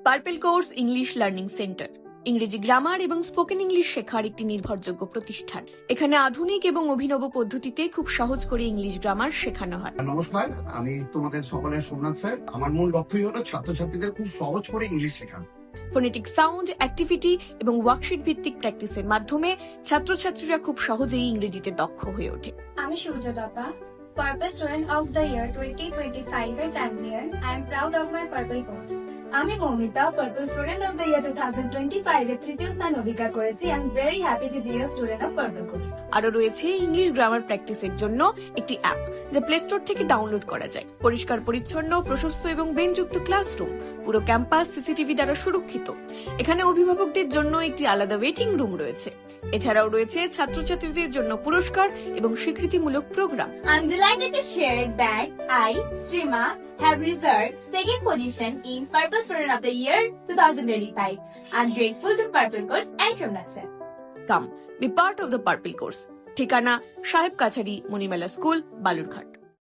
Purple course English learning centre ইংরেজি grammar এবং spoken English শেখার একটি নির্ভরযোগ্য প্রতিষ্ঠান। এখানে আধুনিক এবং অভিনব পদ্ধতিতে খুব সহজ করে ইংলিশ গ্রামার শেখানো হয়। নমস্কার, আমি তোমাদের সকলের সোমনাথ স্যার। আমার মূল লক্ষ্যই হলো ছাত্রছাত্রীদের খুব সহজ করে ইংলিশ শেখানো। ফোনেটিক সাউন্ড, অ্যাক্টিভিটি এবং ওয়ার্কশিট ভিত্তিক প্র্যাকটিসের মাধ্যমে ছাত্রছাত্রীরা খুব সহজেই ইংরেজিতে দক্ষ হয়ে ওঠে। আমি Sujata, Purple Student of the Year 2025 এর champion. I am proud of my Purple course. আমি Moumita, Purple Student of the Year 2025 এর তৃতীয় স্থান অধিকার করেছি। I am very happy to be a student of Purple course. আরো রয়েছে ইংলিশ গ্রামার প্র্যাকটিসের জন্য একটি অ্যাপ, যা প্লে স্টোর থেকে ডাউনলোড করা যায়। পরিষ্কার পরিচ্ছন্ন, প্রশস্ত এবং বেঞ্চযুক্ত ক্লাসরুম, পুরো ক্যাম্পাস সিসিটিভি দ্বারা সুরক্ষিত। এখানে অভিভাবকদের জন্য একটি আলাদা ওয়েটিং রুম রয়েছে। এছাড়াও রয়েছে ছাত্রছাত্রীদের জন্য পুরস্কার এবং স্বীকৃতিমূলক programme. I'm delighted to share that I, Srima, have reserved second position in Purple Student of the Year 2025. I'm grateful to Purple course and Shomnath sir. Come, be part of the Purple course. ঠিকানা সাহেব কাছারি Manimela school, Balurghat.